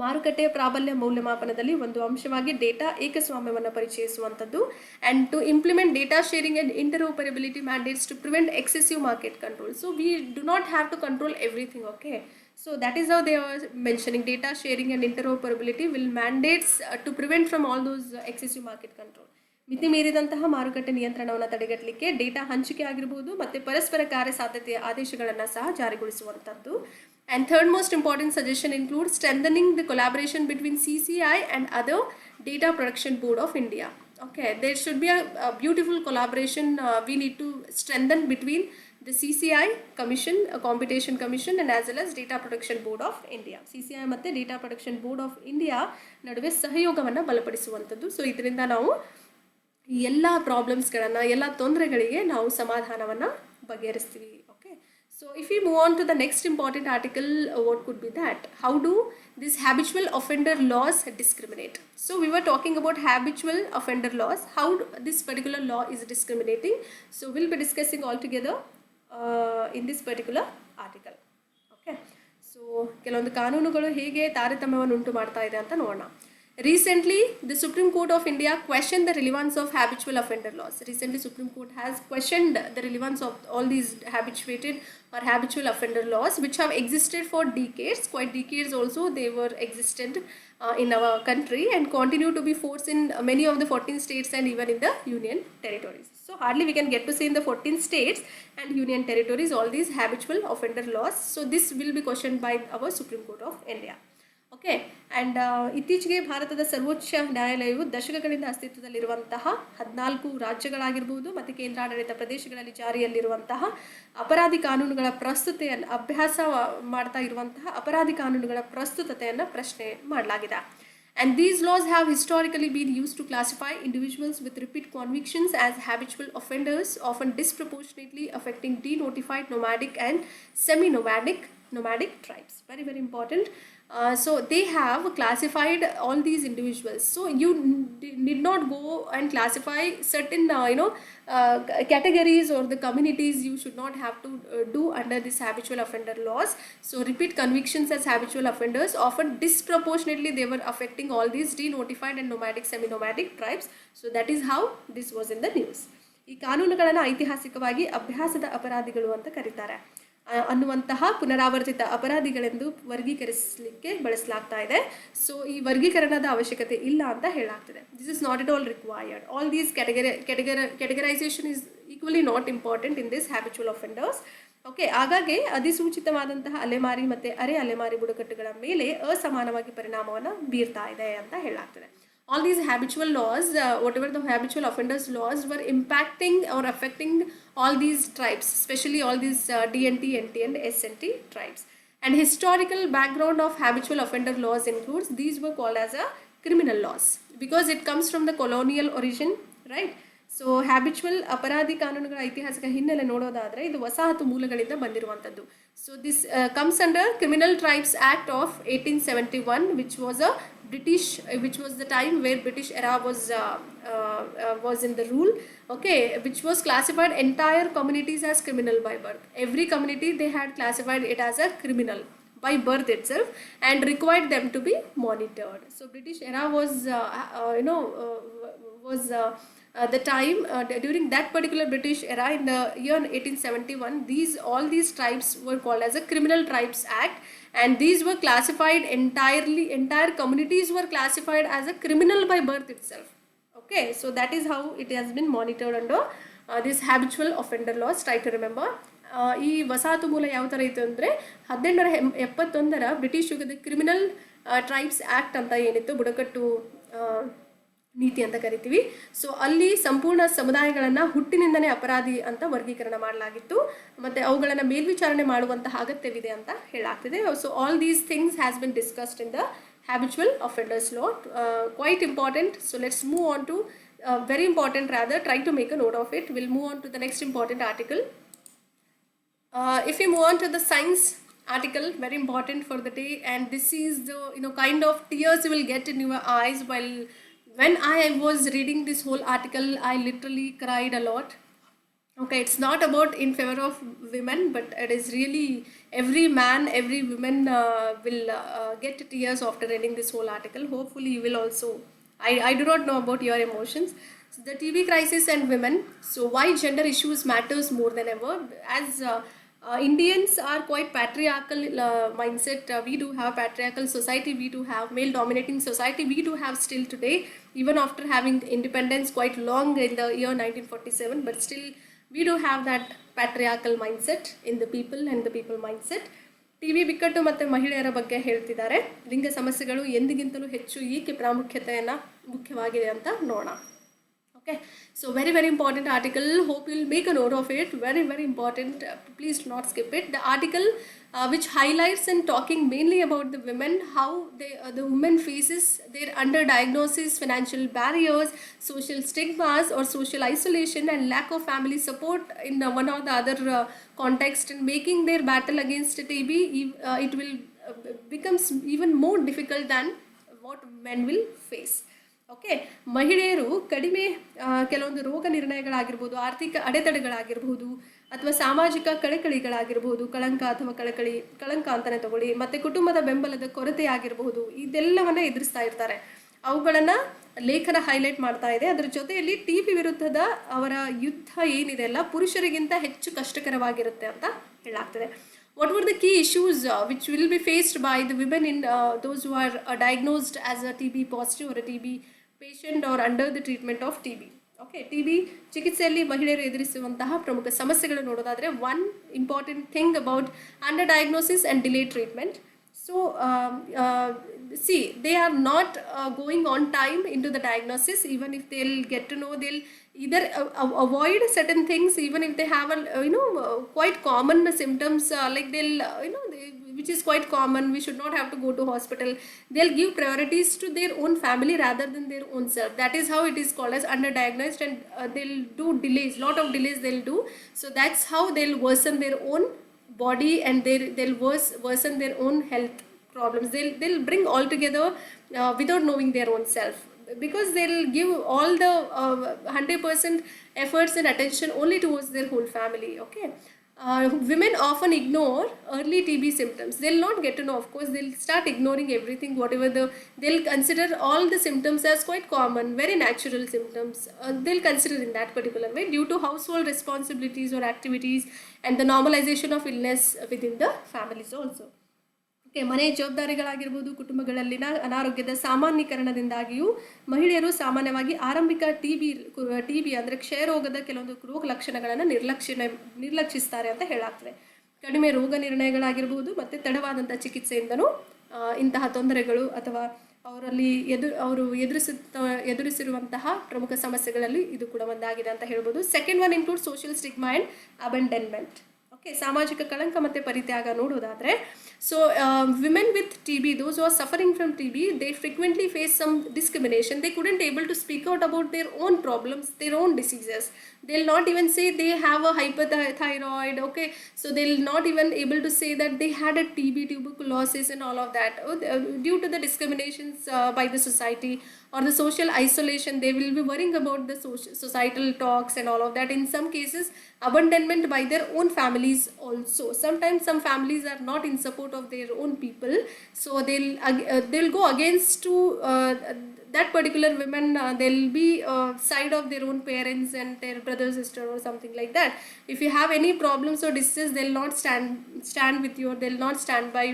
ಮಾರುಕಟ್ಟೆಯ ಪ್ರಾಬಲ್ಯ ಮೌಲ್ಯಮಾಪನದಲ್ಲಿ ಒಂದು ಅಂಶವಾಗಿ ಡೇಟಾ ಏಕಸ್ವಾಮ್ಯವನ್ನು ಪರಿಚಯಿಸುವಂಥದ್ದು. And to implement data sharing and interoperability mandates to prevent excessive market control. So we do not have to control everything. Okay, so that is how they are mentioning data sharing and interoperability will mandates to prevent from all those excessive market control. ಮಿತಿ ಮೀರಿದಂತಹ ಮಾರುಕಟ್ಟೆ ನಿಯಂತ್ರಣವನ್ನು ತಡೆಗಟ್ಟಲಿಕ್ಕೆ data ಹಂಚಿಕೆ ಆಗಿರಬಹುದು ಮತ್ತು ಪರಸ್ಪರ ಕಾರ್ಯಸಾಧ್ಯತೆಯ ಆದೇಶಗಳನ್ನು ಸಹ ಜಾರಿಗೊಳಿಸುವಂಥದ್ದು. And third most important suggestion includes strengthening the collaboration between CCI and other Data Protection Board of India. Okay, there should be a beautiful collaboration we need to strengthen between the CCI Commission, a Competition Commission, and as well as Data Protection Board of India. CCI ಮತ್ತು Data Protection Board of India ನಡುವೆ ಸಹಯೋಗವನ್ನು ಬಲಪಡಿಸುವಂಥದ್ದು. So ಇದರಿಂದ ನಾವು ಎಲ್ಲ ಪ್ರಾಬ್ಲಮ್ಸ್ಗಳನ್ನು, ಎಲ್ಲ ತೊಂದರೆಗಳಿಗೆ ನಾವು ಸಮಾಧಾನವನ್ನು ಬಗೆಹರಿಸ್ತೀವಿ. Okay, So if we move on to the next important article, what could be that? How do these habitual offender laws discriminate? So we were talking about habitual offender laws, how this particular law is discriminating. So we'll be discussing all together in this particular article. Okay. So ಕೆಲವೊಂದು ಕಾನೂನುಗಳು ಹೇಗೆ ತಾರತಮ್ಯವನ್ನು ಉಂಟು ಮಾಡ್ತಾ ಇದೆ ಅಂತ ನೋಡೋಣ. Recently, the Supreme Court of India questioned the relevance of habitual offender laws. Recently, Supreme Court has questioned the relevance of all these habituated or habitual offender laws, which have existed for decades, quite decades also they were existed in our country and continue to be forced in many of the 14 states and even in the union territories. So hardly we can get to see in the 14 states and union territories all these habitual offender laws. So this will be questioned by our Supreme Court of India. Okay and ಇತ್ತೀಚೆಗೆ ಭಾರತದ ಸರ್ವೋಚ್ಚ ನ್ಯಾಯಾಲಯವು ದಶಕಗಳಿಂದ ಅಸ್ತಿತ್ವದಲ್ಲಿರುವಂತಹ 14 ರಾಜ್ಯಗಳಾಗಿರ್ಬೋದು ಮತ್ತು ಕೇಂದ್ರಾಡಳಿತ ಪ್ರದೇಶಗಳಲ್ಲಿ ಜಾರಿಯಲ್ಲಿರುವಂತಹ ಅಪರಾಧಿ ಕಾನೂನುಗಳ ಪ್ರಸ್ತುತೆಯನ್ನು ಅಭ್ಯಾಸ ಮಾಡ್ತಾ ಇರುವಂತಹ ಅಪರಾಧಿ ಕಾನೂನುಗಳ ಪ್ರಸ್ತುತತೆಯನ್ನು ಪ್ರಶ್ನೆ ಮಾಡಲಾಗಿದೆ. And these laws have historically been used to classify individuals with repeat convictions as habitual offenders, often disproportionately affecting denotified nomadic and semi-nomadic tribes. Very, very important. So they have classified all these individuals. So you need not go and classify certain categories or the communities. You should not have to do under this habitual offender laws. So repeat convictions as habitual offenders, often disproportionately they were affecting all these denotified and nomadic semi-nomadic tribes. So that is how this was in the news. ಈ ಕಾನೂನುಗಳನ್ನು ಐತಿಹಾಸಿಕವಾಗಿ ಅಭ್ಯಾಸದ ಅಪರಾಧಿಗಳು ಅಂತ ಕರೀತಾರೆ ಅನ್ನುವಂತಹ ಪುನರಾವರ್ತಿತ ಅಪರಾಧಿಗಳೆಂದು ವರ್ಗೀಕರಿಸಲಿಕ್ಕೆ ಬಳಸಲಾಗ್ತಾ ಇದೆ. ಸೊ ಈ ವರ್ಗೀಕರಣದ ಅವಶ್ಯಕತೆ ಇಲ್ಲ ಅಂತ ಹೇಳಲಾಗ್ತದೆ. This is not at all required. All these categorisation is equally not important in this habitual offenders. Okay, ಹಾಗಾಗಿ ಅಧಿಸೂಚಿತವಾದಂತಹ ಅಲೆಮಾರಿ ಮತ್ತು ಅರೆ ಅಲೆಮಾರಿ ಬುಡಕಟ್ಟುಗಳ ಮೇಲೆ ಅಸಮಾನವಾಗಿ ಪರಿಣಾಮವನ್ನು ಬೀರ್ತಾ ಇದೆ ಅಂತ ಹೇಳಲಾಗ್ತದೆ. All these habitual laws, whatever the habitual offenders laws were impacting or affecting all these tribes, especially all these DNT, NT and SNT tribes. And historical background of habitual offender laws includes these were called as a criminal laws because it comes from the colonial origin, right? So habitual ಅಪರಾಧಿ ಕಾನೂನುಗಳ ಐತಿಹಾಸಿಕ ಹಿನ್ನೆಲೆ ನೋಡೋದಾದರೆ ಇದು ವಸಾಹತು ಮೂಲಗಳಿಂದ ಬಂದಿರುವಂಥದ್ದು. So this comes under criminal tribes act of 1871 which was the time where British era was in the rule, okay, which was classified entire communities as criminal by birth. Every community they had classified it as a criminal by birth itself and required them to be monitored. So British era was the time during that particular British era in the year 1871, all these tribes were called as a Criminal Tribes Act, and these were classified entire communities were classified as a criminal by birth itself. Okay, so that is how it has been monitored under this habitual offender laws. Try to remember. ಈ ವಸಾಹತು ಮೂಲ ಯಾವ ಥರ ಇತ್ತು ಅಂದರೆ 1871 British ಯುಗದ criminal tribes act ಅಂತ ಏನಿತ್ತು, ಬುಡಕಟ್ಟು ನೀತಿ ಅಂತ ಕರಿತೀವಿ. ಸೊ ಅಲ್ಲಿ ಸಂಪೂರ್ಣ ಸಮುದಾಯಗಳನ್ನು ಹುಟ್ಟಿನಿಂದನೇ ಅಪರಾಧಿ ಅಂತ ವರ್ಗೀಕರಣ ಮಾಡಲಾಗಿತ್ತು ಮತ್ತು ಅವುಗಳನ್ನು ಮೇಲ್ವಿಚಾರಣೆ ಮಾಡುವಂತಹ ಅಗತ್ಯವಿದೆ ಅಂತ ಹೇಳಲಾಗ್ತಿದೆ. So all these things has been discussed in the habitual offenders law. Quite important. So let's move on to very important, rather try to make a note of it. We'll move on to the next important article. If we move on to the science article, very important for the day, and this is the kind of tears you will get in your eyes while when I was reading this whole article. I literally cried a lot. Okay, it's not about in favor of women, but it is really every man, every woman will get tears after reading this whole article. Hopefully you will also. I do not know about your emotions. So the TB crisis and women. So why gender issues matters more than ever. As Indians are quite patriarchal mindset. We do have patriarchal society. We do have male dominating society. We do have still today, even after having independence quite long in the year 1947, but still we do have that patriarchal mindset in the people and the people mindset. TV ಬಿಕ್ಕಟ್ಟು ಮತ್ತು ಮಹಿಳೆಯರ ಬಗ್ಗೆ ಹೇಳ್ತಿದ್ದಾರೆ. ಲಿಂಗ ಸಮಸ್ಯೆಗಳು ಎಂದಿಗಿಂತಲೂ ಹೆಚ್ಚು ಏಕೆ ಪ್ರಾಮುಖ್ಯತೆಯನ್ನು ಮುಖ್ಯವಾಗಿದೆ ಅಂತ ನೋಡೋಣ. Okay, so very important article. Hope you'll make a note of it. Very important. Please do not skip it. The article which highlights and talking mainly about the women, how the women faces their underdiagnosis, financial barriers, social stigmas or social isolation, and lack of family support in one or the other context, and making their battle against TB. It will becomes even more difficult than what men will face. Okay, ಮಹಿಳೆಯರು ಕಡಿಮೆ ಕೆಲವೊಂದು ರೋಗ ನಿರ್ಣಯಗಳಾಗಿರ್ಬೋದು, ಆರ್ಥಿಕ ಅಡೆತಡೆಗಳಾಗಿರ್ಬೋದು, ಅಥವಾ ಸಾಮಾಜಿಕ ಕಳಕಳಿಗಳಾಗಿರ್ಬೋದು, ಕಳಂಕ ಅಥವಾ ಕಳಂಕ ಅಂತಲೇ ತಗೊಳ್ಳಿ, ಮತ್ತು ಕುಟುಂಬದ ಬೆಂಬಲದ ಕೊರತೆ ಆಗಿರಬಹುದು, ಇದೆಲ್ಲವನ್ನ ಎದುರಿಸ್ತಾ ಇರ್ತಾರೆ. ಅವುಗಳನ್ನು ಲೇಖನ ಹೈಲೈಟ್ ಮಾಡ್ತಾ ಇದೆ. ಅದರ ಜೊತೆಯಲ್ಲಿ TB ವಿರುದ್ಧದ ಅವರ ಯುದ್ಧ ಏನಿದೆ ಅಲ್ಲ, ಪುರುಷರಿಗಿಂತ ಹೆಚ್ಚು ಕಷ್ಟಕರವಾಗಿರುತ್ತೆ ಅಂತ ಹೇಳಲಾಗ್ತದೆ. What were the key issues which will be faced by the women in those who are diagnosed as a TB positive or a TB patient or under the treatment of TB? Okay, TB ಚಿಕಿತ್ಸೆಯಲ್ಲಿ ಮಹಿಳೆಯರು ಎದುರಿಸುವಂತಹ ಪ್ರಮುಖ ಸಮಸ್ಯೆಗಳು ನೋಡೋದಾದರೆ, one important thing about under diagnosis and delayed treatment. So see, they are not going on time into the diagnosis. Even if they'll get to know, they'll either avoid certain things, even if they have quite common symptoms, like they'll which is quite common, we should not have to go to hospital. They'll give priorities to their own family rather than their own self. That is how it is called as underdiagnosed, and they'll do delays, lot of delays they'll do. So that's how they'll worsen their own body, and they'll worsen their own health problems. They'll bring all together without knowing their own self, because they'll give all the 100% efforts and attention only towards their whole family. Okay, women often ignore early TB symptoms. They'll not get to know, of course, they'll start ignoring everything, whatever they'll consider all the symptoms as quite common, very natural symptoms. They'll consider in that particular way due to household responsibilities or activities and the normalization of illness within the families also. ಮನೆ ಜವಾಬ್ದಾರಿಗಳಾಗಿರ್ಬೋದು, ಕುಟುಂಬಗಳಲ್ಲಿನ ಅನಾರೋಗ್ಯದ ಸಾಮಾನ್ಯೀಕರಣದಿಂದಾಗಿಯೂ ಮಹಿಳೆಯರು ಸಾಮಾನ್ಯವಾಗಿ ಆರಂಭಿಕ TB ಅಂದರೆ ಕ್ಷಯರೋಗದ ಕೆಲವೊಂದು ರೋಗ ಲಕ್ಷಣಗಳನ್ನು ನಿರ್ಲಕ್ಷಿಸ್ತಾರೆ ಅಂತ ಹೇಳಾಗ್ತದೆ. ಕಡಿಮೆ ರೋಗ ನಿರ್ಣಯಗಳಾಗಿರ್ಬೋದು ಮತ್ತು ತಡವಾದಂಥ ಚಿಕಿತ್ಸೆಯಿಂದನೂ ಇಂತಹ ತೊಂದರೆಗಳು ಅಥವಾ ಅವರಲ್ಲಿ ಅವರು ಎದುರಿಸಿರುವಂತಹ ಪ್ರಮುಖ ಸಮಸ್ಯೆಗಳಲ್ಲಿ ಇದು ಕೂಡ ಒಂದಾಗಿದೆ ಅಂತ ಹೇಳ್ಬೋದು. Second one include social stigma and abandonment. Okay, ಸಾಮಾಜಿಕ ಕಳಂಕ ಮತ್ತು ಪರಿತ್ಯಾಗ ನೋಡೋದಾದರೆ, so women with TB, those who are suffering from TB, they frequently face some discrimination. They couldn't able to speak out about their own problems, their own diseases. They'll not even say they have a hyperthyroid. Okay, so they'll not even able to say that they had a TB, tuberculosis and all of that. Due to the discriminations by the society or the social isolation, they will be worrying about the societal talks and all of that. In some cases, abandonment by their own families also. Sometimes some families are not in support of their own people, so they'll go against to that particular women. They'll be side of their own parents and their brother, sister or something like that. If you have any problems or diseases, they'll not stand with you, or they'll not stand by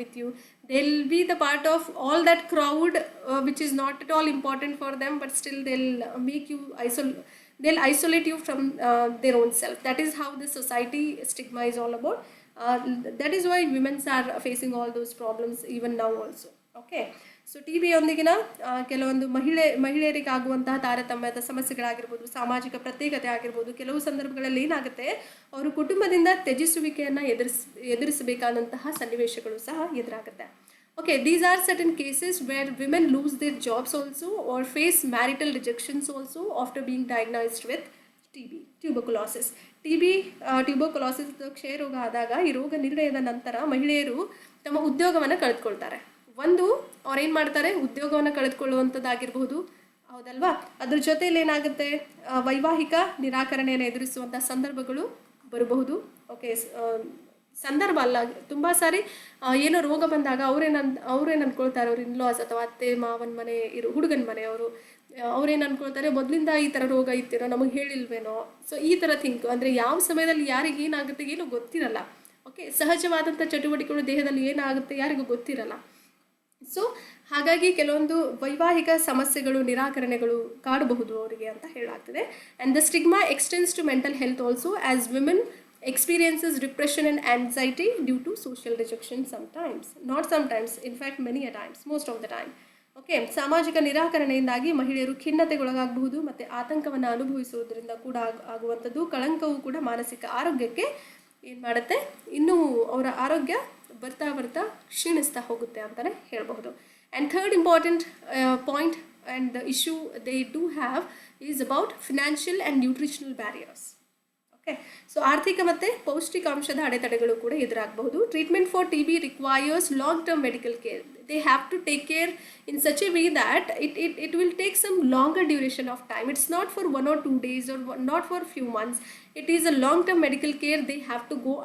with you. They'll be the part of all that crowd which is not at all important for them, but still they'll make you they'll isolate you from their own self. That is how the society stigma is all about. That is why women are facing all those problems even now also. Okay, so TB ಯೊಂದಿಗಿನ ಕೆಲವೊಂದು ಮಹಿಳೆಯರಿಗಾಗುವಂತಹ ತಾರತಮ್ಯದ ಸಮಸ್ಯೆಗಳಾಗಿರ್ಬೋದು, ಸಾಮಾಜಿಕ ಪ್ರತ್ಯೇಕತೆ ಆಗಿರ್ಬೋದು, ಕೆಲವು ಸಂದರ್ಭಗಳಲ್ಲಿ ಏನಾಗುತ್ತೆ, ಅವರು ಕುಟುಂಬದಿಂದ ತ್ಯಜಿಸುವಿಕೆಯನ್ನು ಎದುರಿಸಬೇಕಾದಂತಹ ಸನ್ನಿವೇಶಗಳು ಸಹ ಎದುರಾಗುತ್ತೆ. Okay, these are certain cases where women lose their jobs also or face marital rejections also after being diagnosed with TB, tuberculosis. Tuberculosis ಕ್ಷಯರೋಗ ಆದಾಗ ಈ ರೋಗ ನಿರ್ಣಯದ ನಂತರ ಮಹಿಳೆಯರು ತಮ್ಮ ಉದ್ಯೋಗವನ್ನು ಕಳೆದುಕೊಳ್ತಾರೆ. ಒಂದು ಅವ್ರೇನು ಮಾಡ್ತಾರೆ, ಉದ್ಯೋಗವನ್ನು ಕಳೆದುಕೊಳ್ಳುವಂಥದ್ದಾಗಿರ್ಬೋದು, ಹೌದಲ್ವಾ. ಅದ್ರ ಜೊತೆಯಲ್ಲಿ ಏನಾಗುತ್ತೆ, ವೈವಾಹಿಕ ನಿರಾಕರಣೆಯನ್ನು ಎದುರಿಸುವಂಥ ಸಂದರ್ಭಗಳು ಬರಬಹುದು. ಓಕೆ, ಸಂದರ್ಭ ಅಲ್ಲ, ತುಂಬ ಸಾರಿ ಏನೋ ರೋಗ ಬಂದಾಗ ಅವ್ರೇನು ಅಂದ್ಕೊಳ್ತಾರೆ, ಅವ್ರ ಇನ್ಲಾಸ್ ಅಥವಾ ಅತ್ತೆ ಮಾವನ ಮನೆ ಹುಡುಗನ ಮನೆಯವರು ಅವ್ರೇನು ಅಂದ್ಕೊಳ್ತಾರೆ, ಮೊದಲಿಂದ ಈ ಥರ ರೋಗ ಇತ್ತೇನೋ, ನಮಗೆ ಹೇಳಿಲ್ವೇನೋ. ಸೊ ಈ ಥರ ಥಿಂಕ್ ಅಂದರೆ ಯಾವ ಸಮಯದಲ್ಲಿ ಯಾರಿಗೆ ಏನಾಗುತ್ತೆ ಏನೋ ಗೊತ್ತಿರಲ್ಲ. ಓಕೆ, ಸಹಜವಾದಂಥ ಚಟುವಟಿಕೆಗಳು ದೇಹದಲ್ಲಿ ಏನಾಗುತ್ತೆ ಯಾರಿಗೂ ಗೊತ್ತಿರಲ್ಲ. ಸೊ ಹಾಗಾಗಿ ಕೆಲವೊಂದು ವೈವಾಹಿಕ ಸಮಸ್ಯೆಗಳು, ನಿರಾಕರಣೆಗಳು ಕಾಡಬಹುದು ಅವರಿಗೆ ಅಂತ ಹೇಳಲಾಗ್ತದೆ. And the stigma extends to mental health also, as women experiences depression and anxiety due to social rejection sometimes. Not sometimes, in fact many a times, most of the time. Okay, ಸಾಮಾಜಿಕ ನಿರಾಕರಣೆಯಿಂದಾಗಿ ಮಹಿಳೆಯರು ಖಿನ್ನತೆಗೊಳಗಾಗಬಹುದು ಮತ್ತು ಆತಂಕವನ್ನು ಅನುಭವಿಸುವುದರಿಂದ ಕೂಡ ಆಗುವಂಥದ್ದು. ಕಳಂಕವು ಕೂಡ ಮಾನಸಿಕ ಆರೋಗ್ಯಕ್ಕೆ ಏನು ಮಾಡುತ್ತೆ, ಇನ್ನೂ ಅವರ ಆರೋಗ್ಯ ಬರ್ತಾ ಬರ್ತಾ ಕ್ಷೀಣಿಸ್ತಾ ಹೋಗುತ್ತೆ ಅಂತಲೇ ಹೇಳಬಹುದು. And third important point and the issue they do have is about financial and nutritional barriers. Okay, so ಆರ್ಥಿಕ ಮತ್ತು ಪೌಷ್ಟಿಕಾಂಶದ ಅಡೆತಡೆಗಳು ಕೂಡ ಎದುರಾಗಬಹುದು. Treatment for TB requires long term medical care. They have to take care in such a way that it will take some longer duration of time. It's not for 1 or 2 days or not for few months. It is a long term medical care they have to go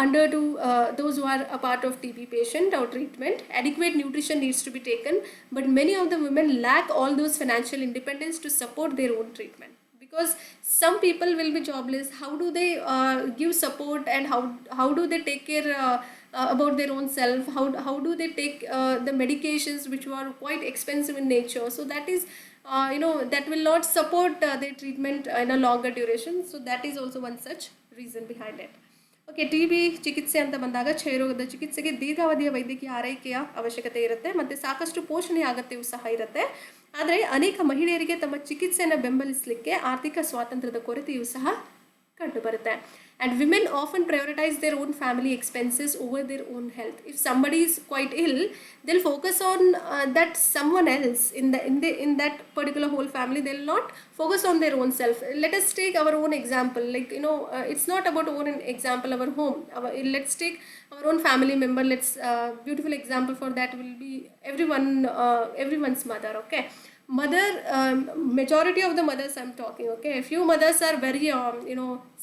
under to those who are a part of TB patient or treatment. Adequate nutrition needs to be taken, but many of the women lack all those financial independence to support their own treatment, because some people will be jobless. How do they give support, and how do they take care about their own self? How do they take the medications which are quite expensive in nature? So that is that will not support their treatment in a longer duration. So that is also one such reason behind it. Okay, TB ಚಿಕಿತ್ಸೆ ಅಂತ ಬಂದಾಗ ಕ್ಷಯರೋಗದ ಚಿಕಿತ್ಸೆಗೆ ದೀರ್ಘಾವಧಿಯ ವೈದ್ಯಕೀಯ ಆರೈಕೆಯ ಅವಶ್ಯಕತೆ ಇರುತ್ತೆ ಮತ್ತು ಸಾಕಷ್ಟು ಪೋಷಣೆಯ ಅಗತ್ಯವೂ ಸಹ ಇರುತ್ತೆ. ಆದರೆ ಅನೇಕ ಮಹಿಳೆಯರಿಗೆ ತಮ್ಮ ಚಿಕಿತ್ಸೆಯನ್ನು ಬೆಂಬಲಿಸಲಿಕ್ಕೆ ಆರ್ಥಿಕ ಸ್ವಾತಂತ್ರ್ಯದ ಕೊರತೆಯೂ ಸಹ ಕಂಡುಬರುತ್ತೆ. And women often prioritize their own family expenses over their own health. If somebody is quite ill, they'll focus on that someone else in that particular whole family. They'll not focus on their own self. Let us take our own example. Like it's not about own example, our home. Let's take our own family member. Let's beautiful example for that will be everyone's mother. Okay. Mother, majority of the mothers I'm talking, okay, a few mothers are very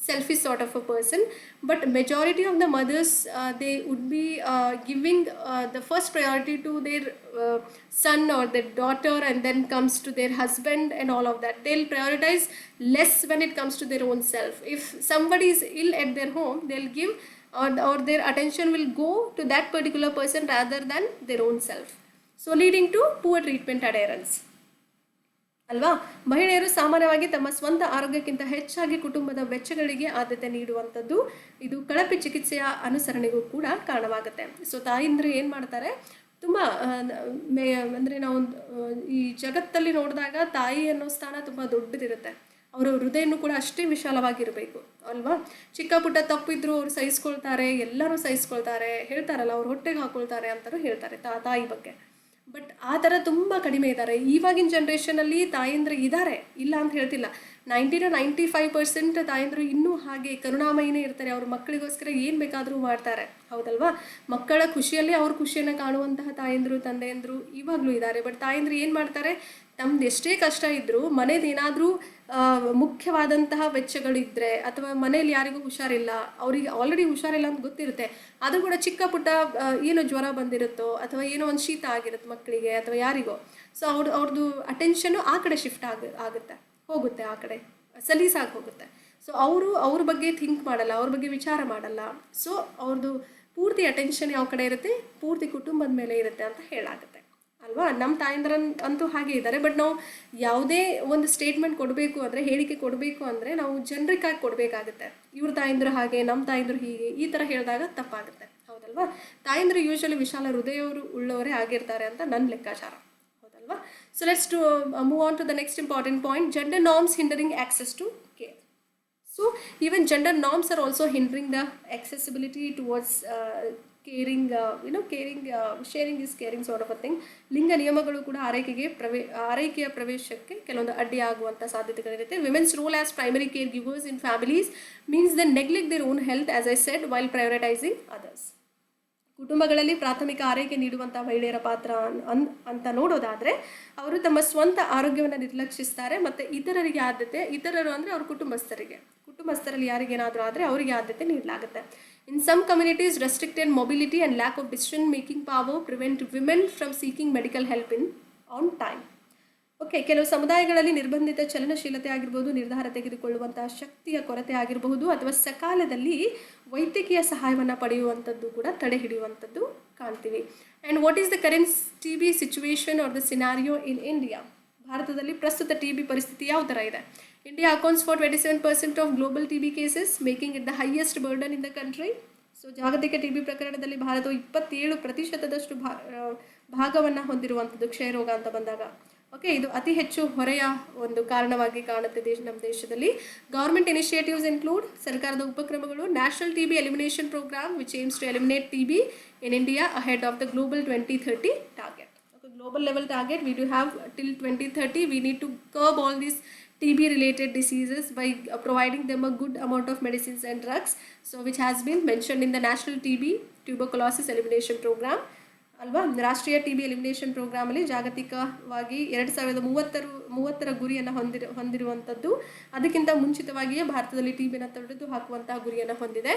selfish sort of a person, but majority of the mothers they would be giving the first priority to their son or their daughter, and then comes to their husband and all of that. They'll prioritize less when it comes to their own self. If somebody is ill at their home, they'll give or their attention will go to that particular person rather than their own self, so leading to poor treatment adherence. ಅಲ್ವಾ? ಮಹಿಳೆಯರು ಸಾಮಾನ್ಯವಾಗಿ ತಮ್ಮ ಸ್ವಂತ ಆರೋಗ್ಯಕ್ಕಿಂತ ಹೆಚ್ಚಾಗಿ ಕುಟುಂಬದ ವೆಚ್ಚಗಳಿಗೆ ಆದ್ಯತೆ ನೀಡುವಂಥದ್ದು ಇದು ಕಳಪೆ ಚಿಕಿತ್ಸೆಯ ಅನುಸರಣೆಗೂ ಕೂಡ ಕಾರಣವಾಗುತ್ತೆ. ಸೊ ತಾಯಿಂದರು ಏನು ಮಾಡ್ತಾರೆ, ತುಂಬ ಅಂದರೆ ನಾವು ಈ ಜಗತ್ತಲ್ಲಿ ನೋಡಿದಾಗ ತಾಯಿ ಅನ್ನೋ ಸ್ಥಾನ ತುಂಬ ದೊಡ್ಡದಿರುತ್ತೆ. ಅವರ ಹೃದಯನೂ ಕೂಡ ಅಷ್ಟೇ ವಿಶಾಲವಾಗಿರಬೇಕು ಅಲ್ವಾ? ಚಿಕ್ಕ ಪುಟ್ಟ ತಪ್ಪಿದ್ರು ಅವ್ರು ಸಹಿಸ್ಕೊಳ್ತಾರೆ, ಎಲ್ಲರೂ ಸಹಿಸ್ಕೊಳ್ತಾರೆ, ಹೇಳ್ತಾರಲ್ಲ ಅವ್ರು ಹೊಟ್ಟೆಗೆ ಹಾಕೊಳ್ತಾರೆ ಅಂತಲೂ ಹೇಳ್ತಾರೆ ತಾಯಿ ಬಗ್ಗೆ. ಬಟ್ ಆ ಥರ ತುಂಬ ಕಡಿಮೆ ಇದ್ದಾರೆ ಇವಾಗಿನ ಜನ್ರೇಷನಲ್ಲಿ. ತಾಯಂದ್ರು ಇದ್ದಾರೆ, ಇಲ್ಲ ಅಂತ ಹೇಳ್ತಿಲ್ಲ. 90-95% ತಾಯಂದ್ರು ಇನ್ನೂ ಹಾಗೆ ಕರುಣಾಮಯಿನೇ ಇರ್ತಾರೆ. ಅವ್ರ ಮಕ್ಕಳಿಗೋಸ್ಕರ ಏನು ಬೇಕಾದರೂ ಮಾಡ್ತಾರೆ, ಹೌದಲ್ವಾ? ಮಕ್ಕಳ ಖುಷಿಯಲ್ಲಿ ಅವ್ರ ಖುಷಿಯನ್ನು ಕಾಣುವಂತಹ ತಾಯಂದ್ರು ತಂದೆಯಂದರು ಇವಾಗಲೂ ಇದ್ದಾರೆ. ಬಟ್ ತಾಯಂದ್ರು ಏನು ಮಾಡ್ತಾರೆ, ತಮ್ದು ಎಷ್ಟೇ ಕಷ್ಟ ಇದ್ದರೂ ಮನೇದೇನಾದರೂ ಮುಖ್ಯವಾದಂತಹ ವೆಚ್ಚಗಳಿದ್ದರೆ ಅಥವಾ ಮನೇಲಿ ಯಾರಿಗೂ ಹುಷಾರಿಲ್ಲ, ಅವರಿಗೆ ಆಲ್ರೆಡಿ ಹುಷಾರಿಲ್ಲ ಅಂತ ಗೊತ್ತಿರುತ್ತೆ, ಅದು ಕೂಡ ಚಿಕ್ಕ ಪುಟ್ಟ ಏನೋ ಜ್ವರ ಬಂದಿರುತ್ತೋ ಅಥವಾ ಏನೋ ಒಂದು ಶೀತ ಆಗಿರುತ್ತೆ ಮಕ್ಕಳಿಗೆ ಅಥವಾ ಯಾರಿಗೋ, ಸೊ ಅವ್ರದ್ದು ಅಟೆನ್ಷನ್ನು ಆ ಕಡೆ ಶಿಫ್ಟ್ ಹೋಗುತ್ತೆ, ಆ ಕಡೆ ಸಲೀಸಾಗಿ ಹೋಗುತ್ತೆ. ಸೊ ಅವ್ರ ಬಗ್ಗೆ ಥಿಂಕ್ ಮಾಡಲ್ಲ, ಅವ್ರ ಬಗ್ಗೆ ವಿಚಾರ ಮಾಡಲ್ಲ. ಸೊ ಅವ್ರದ್ದು ಪೂರ್ತಿ ಅಟೆನ್ಷನ್ ಯಾವ ಕಡೆ ಇರುತ್ತೆ, ಪೂರ್ತಿ ಕುಟುಂಬದ ಮೇಲೆ ಇರುತ್ತೆ ಅಂತ ಹೇಳಾಗುತ್ತೆ ಅಲ್ವಾ? ನಮ್ಮ ತಾಯಂದ್ರ ಅಂತೂ ಹಾಗೆ ಇದ್ದಾರೆ. ಬಟ್ ನಾವು ಯಾವುದೇ ಒಂದು ಸ್ಟೇಟ್ಮೆಂಟ್ ಕೊಡಬೇಕು ಅಂದರೆ, ಹೇಳಿಕೆ ಕೊಡಬೇಕು ಅಂದರೆ ನಾವು ಜನರಿಗಾಗಿ ಕೊಡಬೇಕಾಗುತ್ತೆ. ಇವ್ರ ತಾಯಂದ್ರು ಹಾಗೆ, ನಮ್ಮ ತಾಯಂದ್ರು ಹೀಗೆ, ಈ ಥರ ಹೇಳಿದಾಗ ತಪ್ಪಾಗುತ್ತೆ, ಹೌದಲ್ವಾ? ತಾಯಂದ್ರು ಯೂಶಲಿ ವಿಶಾಲ ಹೃದಯವರು ಉಳ್ಳವರೇ ಆಗಿರ್ತಾರೆ ಅಂತ ನನ್ನ ಲೆಕ್ಕಾಚಾರ, ಹೌದಲ್ವಾ? So let's to move on to the next important point, gender norms hindering access to care. So even gender norms are also hindering the accessibility towards caring, sharing is caring sort of a thing. ಲಿಂಗ ನಿಯಮಗಳು ಕೂಡ ಆರೈಕೆಯ ಪ್ರವೇಶಕ್ಕೆ ಕೆಲವೊಂದು ಅಡ್ಡಿ ಆಗುವಂಥ ಸಾಧ್ಯತೆಗಳಿರುತ್ತೆ. Women's role as primary care givers in families means they neglect their own health as I said while prioritising others. ಕುಟುಂಬಗಳಲ್ಲಿ ಪ್ರಾಥಮಿಕ ಆರೈಕೆ ನೀಡುವಂಥ ಮಹಿಳೆಯರ ಪಾತ್ರ ಅಂತ ನೋಡೋದಾದರೆ, ಅವರು ತಮ್ಮ ಸ್ವಂತ ಆರೋಗ್ಯವನ್ನು ನಿರ್ಲಕ್ಷಿಸ್ತಾರೆ ಮತ್ತು ಇತರರು ಅಂದರೆ ಅವ್ರ ಕುಟುಂಬಸ್ಥರಲ್ಲಿ ಯಾರಿಗೇನಾದರೂ ಆದರೆ ಅವರಿಗೆ ಆದ್ಯತೆ ನೀಡಲಾಗುತ್ತೆ. In some communities restricted mobility and lack of decision making power prevent women from seeking medical help on time. Okay, ಕೆಲವು ಸಮುದಾಯಗಳಲ್ಲಿ ನಿರ್ಬಂಧಿತ ಚಲನಶೀಲತೆ ಆಗಿರ್ಬೋದು, ನಿರ್ಧಾರ ತೆಗೆದುಕೊಳ್ಳುವಂತಹ ಶಕ್ತಿಯ ಕೊರತೆ ಆಗಿರಬಹುದು, ಅಥವಾ ಸಕಾಲದಲ್ಲಿ ವೈದ್ಯಕೀಯ ಸಹಾಯವನ್ನು ಪಡೆಯುವಂಥದ್ದು ಕೂಡ ತಡೆ ಹಿಡಿಯುವಂಥದ್ದು ಕಾಣ್ತೀವಿ. And what is the current TB situation are the scenario in India? ಭಾರತದಲ್ಲಿ ಪ್ರಸ್ತುತ TB ಪರಿಸ್ಥಿತಿ ಯಾವ ಥರ ಇದೆ? India accounts for 27% of global TB cases, making it the highest burden in the country. So ಜಾಗತಿಕ TB ಪ್ರಕರಣದಲ್ಲಿ ಭಾರತವು 27% ಭಾಗವನ್ನು ಹೊಂದಿರುವಂಥದ್ದು ಕ್ಷಯರೋಗ ಅಂತ ಬಂದಾಗ. ಓಕೆ, ಇದು ಅತಿ ಹೆಚ್ಚು ಹೊರೆಯ ಒಂದು ಕಾರಣವಾಗಿ ಕಾಣುತ್ತೆ ನಮ್ಮ ದೇಶದಲ್ಲಿ. ಗೌರ್ಮೆಂಟ್ ಇನಿಷಿಯೇಟಿವ್ಸ್ ಇನ್ಕ್ಲೂಡ್, ಸರ್ಕಾರದ ಉಪಕ್ರಮಗಳು, national T B elimination programme which aims to eliminate T B in India ahead of the global 2030 target. Okay, global level target we do have till 2030. We need to curb all these TB related diseases by providing them a good amount of medicines and drugs, so which has been mentioned in the National TB Tuberculosis Elimination Program ಅಲ್ವಾ. ರಾಷ್ಟ್ರೀಯ T B elimination ಪ್ರೋಗ್ರಾಮಲ್ಲಿ ಜಾಗತಿಕವಾಗಿ 2030 ಗುರಿಯನ್ನು ಹೊಂದಿರುವಂಥದ್ದು. ಅದಕ್ಕಿಂತ ಮುಂಚಿತವಾಗಿಯೇ ಭಾರತದಲ್ಲಿ T ಬಿನ ತೊಡೆದು ಹಾಕುವಂತಹ ಗುರಿಯನ್ನು ಹೊಂದಿದೆ.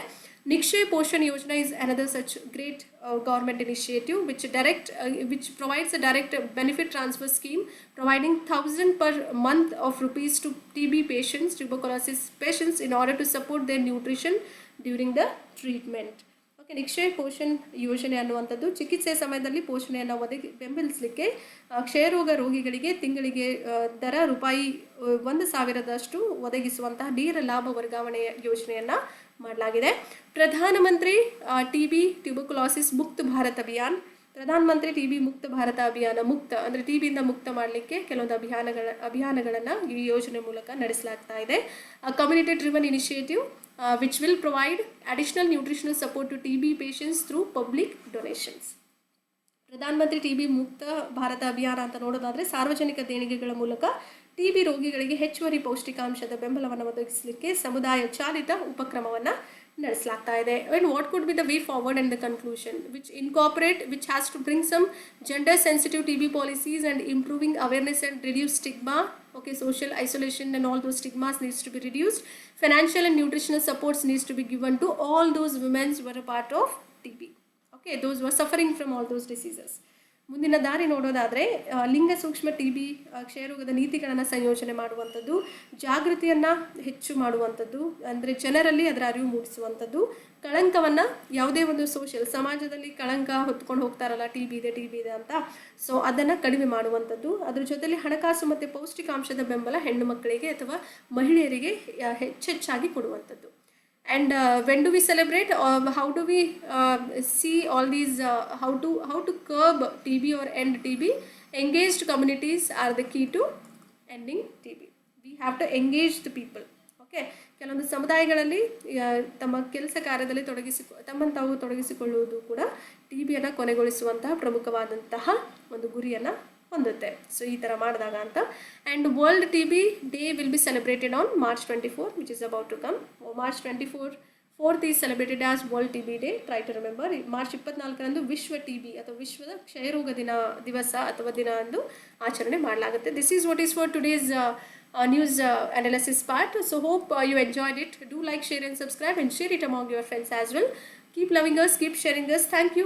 ನಿಕ್ಷಯ್ ಪೋಷಣ್ ಯೋಜನಾ is another such great government initiative which provides a direct benefit transfer scheme providing 1,000 per month of rupees to tuberculosis patients in order to support their nutrition during the treatment. Okay, Nikshay Poshan ಯೋಜನೆ ಅನ್ನುವಂಥದ್ದು ಚಿಕಿತ್ಸೆ ಸಮಯದಲ್ಲಿ ಪೋಷಣೆಯನ್ನು ಬೆಂಬಲಿಸಲಿಕ್ಕೆ ಕ್ಷಯರೋಗ ರೋಗಿಗಳಿಗೆ ತಿಂಗಳಿಗೆ ದರ ರೂಪಾಯಿ 1,000 ಒದಗಿಸುವಂತಹ ನೇರ ಲಾಭ ವರ್ಗಾವಣೆಯ ಯೋಜನೆಯನ್ನು ಮಾಡಲಾಗಿದೆ. ಪ್ರಧಾನಮಂತ್ರಿ ಟಿ ಬಿ ಟ್ಯೂಬರ್ಕುಲೋಸಿಸ್ ಮುಕ್ತ ಭಾರತ್ ಅಭಿಯಾನ್, ಪ್ರಧಾನಮಂತ್ರಿ ಟಿ ಬಿ ಮುಕ್ತ ಭಾರತ ಅಭಿಯಾನ. ಮುಕ್ತ ಅಂದರೆ ಟಿ ಬಿಯಿಂದ ಮುಕ್ತ ಮಾಡಲಿಕ್ಕೆ ಕೆಲವೊಂದು ಅಭಿಯಾನಗಳನ್ನು ಈ ಯೋಜನೆ ಮೂಲಕ ನಡೆಸಲಾಗ್ತಾ ಇದೆ. Community driven initiative which will provide additional nutritional support to TB patients through public donations. Pradhan Mantri T B ಮುಕ್ತ ಭಾರತ ಅಭಿಯಾನ ಅಂತ ನೋಡೋದಾದರೆ ಸಾರ್ವಜನಿಕ ದೇಣಿಗೆಗಳ ಮೂಲಕ ಟಿ ಬಿ ರೋಗಿಗಳಿಗೆ ಹೆಚ್ಚುವರಿ ಪೌಷ್ಟಿಕಾಂಶದ ಬೆಂಬಲವನ್ನು ಒದಗಿಸಲಿಕ್ಕೆ ಸಮುದಾಯ ಚಾಲಿತ ಉಪಕ್ರಮವನ್ನು ನಡೆಸಲಾಗ್ತಾ ಇದೆ. And what could be the way forward and the conclusion which has to bring some gender sensitive TB policies and improving awareness and reduce stigma. Okay, social isolation and all those stigmas needs to be reduced. Financial and nutritional supports needs to be given to all those women who were a part of TB. Okay, those who are suffering from all those diseases. ಮುಂದಿನ ದಾರಿ ನೋಡೋದಾದರೆ ಲಿಂಗ ಸೂಕ್ಷ್ಮ T B ಕ್ಷಯರೋಗದ ನೀತಿಗಳನ್ನು ಸಂಯೋಜನೆ ಮಾಡುವಂಥದ್ದು, ಜಾಗೃತಿಯನ್ನು ಹೆಚ್ಚು ಮಾಡುವಂಥದ್ದು, ಅಂದರೆ ಜನರಲ್ಲಿ ಅದರ ಅರಿವು ಮೂಡಿಸುವಂಥದ್ದು, ಕಳಂಕವನ್ನು ಯಾವುದೇ ಒಂದು ಸಮಾಜದಲ್ಲಿ ಕಳಂಕ ಹೊತ್ಕೊಂಡು ಹೋಗ್ತಾರಲ್ಲ ಟಿ ಬಿ ಇದೆ ಅಂತ, ಸೊ ಅದನ್ನು ಕಡಿಮೆ ಮಾಡುವಂಥದ್ದು. ಅದ್ರ ಜೊತೆಲಿ ಹಣಕಾಸು ಮತ್ತು ಪೌಷ್ಟಿಕಾಂಶದ ಬೆಂಬಲ ಹೆಣ್ಣು ಮಕ್ಕಳಿಗೆ ಅಥವಾ ಮಹಿಳೆಯರಿಗೆ ಹೆಚ್ಚೆಚ್ಚಾಗಿ ಕೊಡುವಂಥದ್ದು. And when do we celebrate? How do we see all these? How to curb TB or end TB? Engaged communities are the key to ending TB. We have to engage the people. Okay. ಕೆಲವೊಂದು ಸಮುದಾಯಗಳಲ್ಲಿ ತಮ್ಮ ಕೆಲಸ ಕಾರ್ಯದಲ್ಲಿ ತಮ್ಮನ್ನು ತಾವು ತೊಡಗಿಸಿಕೊಳ್ಳುವುದು ಕೂಡ T ಬಿಯನ್ನು ಕೊನೆಗೊಳಿಸುವಂತಹ ಪ್ರಮುಖವಾದಂತಹ ಒಂದು ಗುರಿಯನ್ನು ಹೊಂದುತ್ತೆ. ಸೊ ಈ ಥರ ಮಾಡಿದಾಗ ಅಂತ. And world T B day will be celebrated on March 24, which is about to come. March 24th is celebrated as world T B day. Try to remember. March 24ರಂದು ವಿಶ್ವ ಟಿ ಬಿ ಅಥವಾ ವಿಶ್ವದ ಕ್ಷಯರೋಗ ದಿವಸ ಅಥವಾ ದಿನ ಎಂದು ಆಚರಣೆ ಮಾಡಲಾಗುತ್ತೆ. This is what is for today's news analysis part. So hope you enjoyed it. Do like, share and subscribe and share it among your friends as well. Keep loving us, keep sharing us. Thank you.